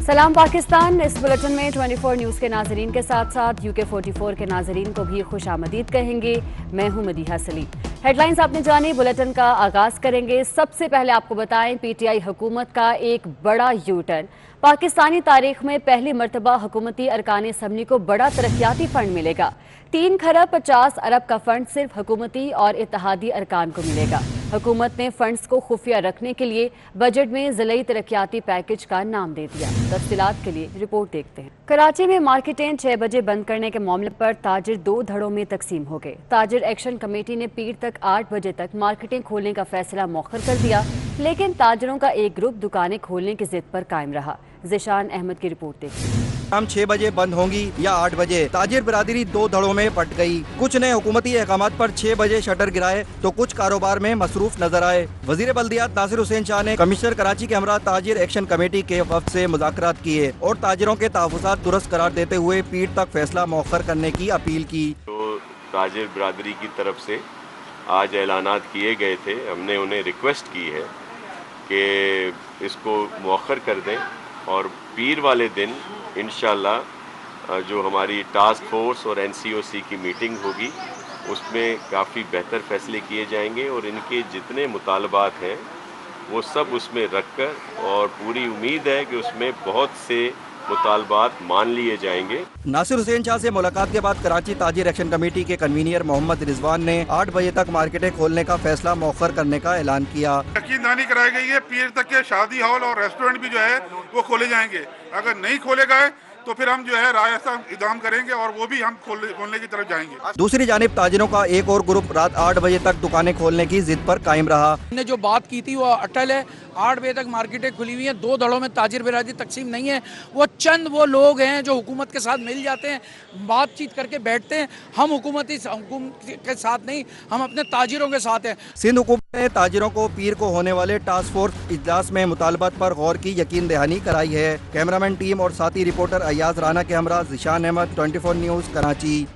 सलाम पाकिस्तान। इस बुलेटिन में 24 न्यूज़ के नाजरीन के साथ साथ UK 44 के नाजरीन को भी खुशामदीद कहेंगे। मैं हूं मदीहा सलीम। हेडलाइंस आपने जानी, बुलेटिन का आगाज करेंगे। सबसे पहले आपको बताएं, PTI हुकूमत का एक बड़ा यू टर्न। पाकिस्तानी तारीख में पहली मरतबा हुकूमती अरकान असम्बली को बड़ा तरक्याती फंड मिलेगा। 3 खरब 50 अरब का फंड सिर्फ हुकूमती और इत्तेहादी अरकान को मिलेगा। हुकूमत ने फंड्स को खुफिया रखने के लिए बजट में ज़िलाई तरक्याती पैकेज का नाम दे दिया। तफसीलात के लिए रिपोर्ट देखते हैं। कराची में मार्केटें 6 बजे बंद करने के मामले पर ताजिर 2 धड़ों में तकसीम हो गए। ताजिर एक्शन कमेटी ने पीर तक 8 बजे तक मार्केटें खोलने का फैसला मौखर कर दिया, लेकिन ताजिरों का एक ग्रुप दुकानें खोलने की जिद पर कायम रहा। ज़िशान अहमद की रिपोर्ट देखिए। शाम 6 बजे बंद होंगी या 8 बजे, ताजिर बिरादरी 2 धड़ों में बट गई। कुछ ने हुकूमती अहकामात पर 6 बजे शटर गिराए तो कुछ कारोबार में मसरूफ नजर आए। वजीर बल्दियात नासिर हुसैन शाह ने कमिश्नर कराची के हमरा ताजिर एक्शन कमेटी के वफ्द से मुज़ाकरात किए और ताजिरों के तहफ़्फ़ुज़ात दुरुस्त करार देते हुए पीर तक फैसला मौखर करने की अपील की। तो ताजिर बिरादरी की तरफ से आज ऐलानात किए गए थे, हमने उन्हें रिक्वेस्ट की है कि इसको मौखर कर दें और पीर वाले दिन इंशाअल्लाह जो हमारी टास्क फोर्स और NCOC की मीटिंग होगी उसमें काफ़ी बेहतर फैसले किए जाएंगे और इनके जितने मुतालबात हैं वो सब उसमें रखकर, और पूरी उम्मीद है कि उसमें बहुत से मुतालबात मान लिए जाएंगे। नासिर हुसैन शाह से मुलाकात के बाद कराची ताजिर एक्शन कमेटी के कन्वीनियर मोहम्मद रिजवान ने 8 बजे तक मार्केटें खोलने का फैसला मौखर करने का ऐलान किया। यकीनदहानी कराई गई है, पीर तक के शादी हॉल और रेस्टोरेंट भी जो है वो खोले जाएंगे। अगर नहीं खोले गए तो फिर हम जो है रास्ता इक़दाम करेंगे और वो भी हम खोलने की तरफ जाएंगे। दूसरी जानिब ताजिरों का एक और ग्रुप रात 8 बजे तक दुकानें खोलने की जिद पर कायम रहा। हमने जो बात की थी वो अटल है। 8 बजे तक मार्केटें खुली हुई हैं। 2 धड़ों में ताजिर बिरादरी तकसीम नहीं है। वो चंद वो लोग हैं जो हुकूमत के साथ मिल जाते हैं, बातचीत करके बैठते हैं। हम हुकूमत के साथ नहीं, हम अपने ताजिरों के साथ हैं। सिंध हुकूमत ने ताजिरों को पीर को होने वाले टास्क फोर्स इजलास में मुतालबात पर गौर की यकीन दहानी कराई है। कैमरामैन टीम और साथी रिपोर्टर अयाज राना के हमरा ज़िशान अहमद, 24 न्यूज़ कराची।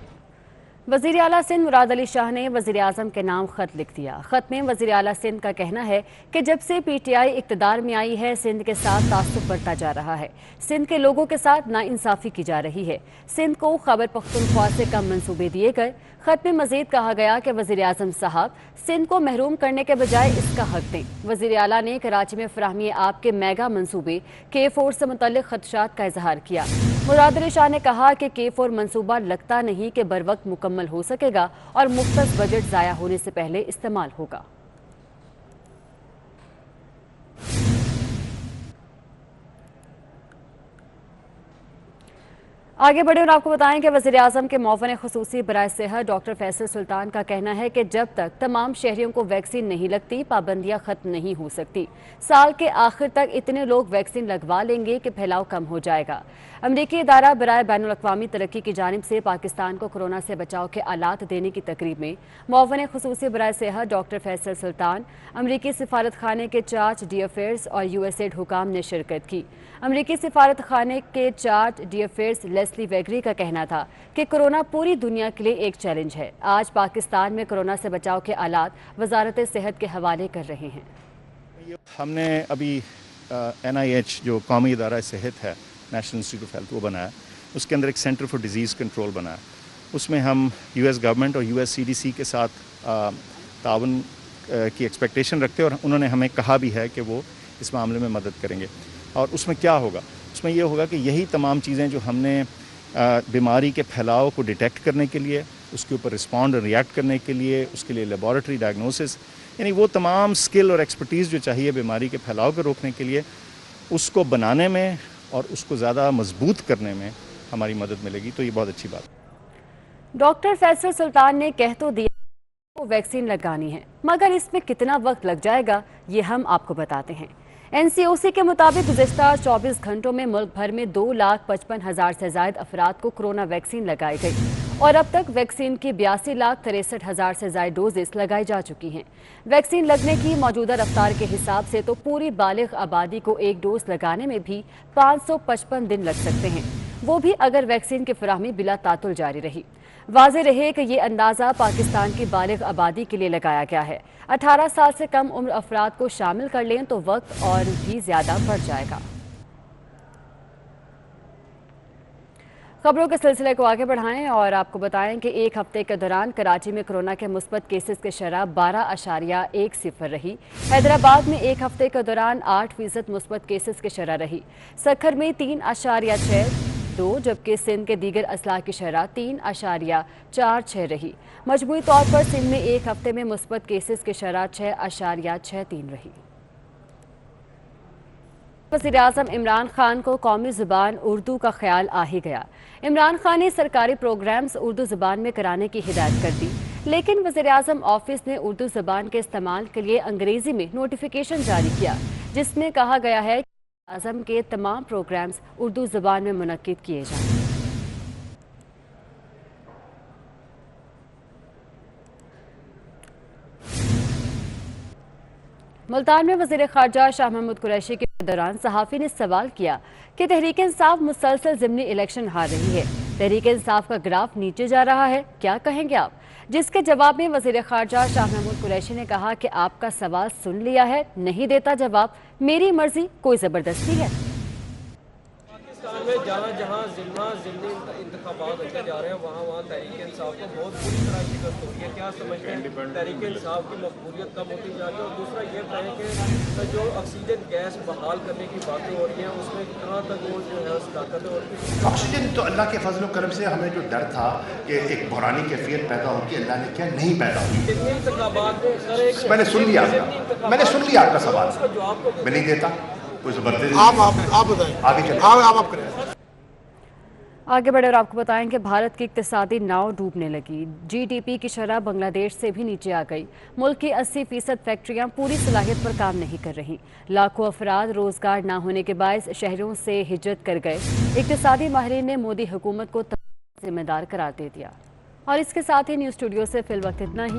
वज़ीर आला सिंध मुराद अली शाह ने वज़ीर आज़म के नाम खत लिख दिया। खत में वज़ीर आला सिंध का कहना है कि जब से PTI इक़्तिदार में आई है, सिंध के साथ तासुब बढ़ता जा रहा है। सिंध के लोगों के साथ नाइंसाफ़ी की जा रही है। सिंध को खैबर पख्तूनख्वा से कम मंसूबे दिए गए। खत में मज़ीद कहा गया कि वज़ीर आज़म साहब सिंध को महरूम करने के बजाय इसका हक दें। वज़ीर आला ने कराची में फराहमी आप के मेगा मंसूबे K4 से मुतल्लिक़ खदशात का इजहार किया। मुराद अली शाह ने कहा कि K4 मंसूबा लगता नहीं कि बर वक्त मुकम्मल हो सकेगा और मुख्तस बजट ज़ाया होने से पहले इस्तेमाल होगा। आगे बढ़े और आपको बताएं कि वज़ीर आज़म के मुआविन ख़ुसूसी बराए सेहत डॉक्टर फैसल सुल्तान का कहना है कि जब तक तमाम शहरियों को वैक्सीन नहीं लगती, पाबंदियां ख़त्म नहीं हो सकती। साल के आखिर तक इतने लोग वैक्सीन लगवा लेंगे कि फैलाव कम हो जाएगा। अमरीकी इदारा बराए बैनुल-अक़वामी तरक्की की जानिब से पाकिस्तान को कोरोना से बचाव के आलात देने की तकरीब में मुआविन ख़ुसूसी बराए सेहत डॉक्टर फैसल सुल्तान, अमरीकी सिफारत खाने के चार्ज डी अफेयर्स और USAID हुकाम ने शिरकत की। अमरीकी सिफारत खाने के charge d affaires Leslie Viguerie का कहना था कि कोरोना पूरी दुनिया के लिए एक चैलेंज है। आज पाकिस्तान में कोरोना से बचाव के आलात वजारत सेहत के हवाले कर रहे हैं। हमने अभी NIH जो कौमी इदारा सेहत है, नेशनल इंस्टीट्यूट ऑफ हेल्थ, वो बनाया। उसके अंदर एक सेंटर फॉर डिजीज़ कंट्रोल बनाया। उसमें हम US गवर्नमेंट और US CDC के साथ ताउन की एक्सपेक्टेशन रखते हैं और उन्होंने हमें कहा भी है कि वो इस मामले में मदद करेंगे। और उसमें क्या होगा? उसमें ये होगा कि यही तमाम चीज़ें जो हमने बीमारी के फैलाव को डिटेक्ट करने के लिए, उसके ऊपर रिस्पॉन्ड और रिएक्ट करने के लिए, उसके लिए लेबॉरेटरी डायग्नोसिस, यानी वो तमाम स्किल और एक्सपर्टीज़ जो चाहिए बीमारी के फैलाव को रोकने के लिए, उसको बनाने में और उसको ज़्यादा मजबूत करने में हमारी मदद मिलेगी। तो ये बहुत अच्छी बात है। डॉक्टर फैसल सुल्तान ने कह तो दिया को वैक्सीन लगानी है, मगर इसमें कितना वक्त लग जाएगा ये हम आपको बताते हैं। NCOC के मुताबिक गुज़िश्ता 24 घंटों में मुल्क भर में 2,55,000 से ज़ायद अफराद को कोरोना वैक्सीन लगाई गई और अब तक वैक्सीन की 82,63,000 से ज़ायद डोजेस लगाई जा चुकी हैं। वैक्सीन लगने की मौजूदा रफ्तार के हिसाब से तो पूरी बालिग आबादी को एक डोज लगाने में भी 555 दिन लग सकते हैं, वो भी अगर वैक्सीन की फराहमी बिला तातुल जारी रही। वाज़ेह रहे कि ये अंदाज़ा पाकिस्तान की बालिग आबादी के लिए लगाया गया है। 18 साल से कम उम्र अफराद को शामिल कर लें तो वक्त और भी ज़्यादा बढ़ जाएगा। खबरों के सिलसिले को आगे बढ़ाएं और आपको बताएं कि एक हफ्ते के दौरान कराची में कोरोना के मुस्बत केसेस की शरह 12.10 रही। हैदराबाद में एक हफ्ते के दौरान 8% मुस्बत केसेस की शरह रही। सखर में 3.62, जबकि सिंध के दीगर अजला की शरह 3.46 रही। मजमूई तौर पर सिंध में एक हफ्ते में मुस्बत केसेस की शरह 6.63 रही। वज़ीर-ए-आज़म इमरान खान को कौमी ज़ुबान उर्दू का ख्याल आ ही गया। इमरान खान ने सरकारी प्रोग्राम्स उर्दू ज़ुबान में कराने की हिदायत कर दी, लेकिन वज़ीर-ए-आज़म ऑफिस ने उर्दू ज़ुबान के इस्तेमाल के लिए अंग्रेज़ी में नोटिफिकेशन जारी किया, जिसमें कहा गया है कि आज़म के तमाम प्रोग्राम्स उर्दू ज़ुबान में मुनक्किद किए जाएं। मुल्तान में वज़ीर ख़ारजा शाह महमूद कुरैशी के दौरान सहाफ़ी ने सवाल किया कि तहरीक इंसाफ मुसलसल ज़िमनी इलेक्शन हार रही है, तहरीक इंसाफ का ग्राफ नीचे जा रहा है, क्या कहेंगे आप? जिसके जवाब में वज़ीर ख़ारजा शाह महमूद कुरैशी ने कहा कि आपका सवाल सुन लिया है, नहीं देता जवाब, मेरी मर्जी, कोई ज़बरदस्ती है। पाकिस्तान में जहाँ जहाँ ज़िमनी इंतखाबात होते जा रहे हैं वहाँ तहरीक इंसाफ को बहुत बुरी तरह शिकस्त हो रही है। क्या समझते हैं तहरीक इंसाफ की मकबूलियत कम होती जा रही है? और दूसरा ये कहें कि जो ऑक्सीजन गैस बहाल करने की बातें हो रही हैं उसमें कहाँ तक वो जो है ताकत है? और ऑक्सीजन तो अल्लाह के फजल करम से हमें जो डर था कि एक बहरानी कैफियत पैदा होगी, अल्लाह ने क्या नहीं पैदा हुई। ज़िमनी इंतखाबात में सर मैंने सुन लिया आपका सवाल, मैं नहीं देता कोई ज़बरदस्ती। आप बताएं, आगे चलें। आप करें। आगे बढ़े और आपको बताएं कि भारत की इक्तिसादी नाव डूबने लगी। जीडीपी की शरह बांग्लादेश से भी नीचे आ गई। मुल्क की 80% फैक्ट्रियां पूरी सलाहियत पर काम नहीं कर रही। लाखों अफराद रोजगार ना होने के बायस शहरों से हिजरत कर गए। इक्तिसादी माहिरीन ने मोदी हुकूमत को जिम्मेदार करार दे दिया। और इसके साथ ही न्यूज़ स्टूडियो से फिल वक्त इतना ही।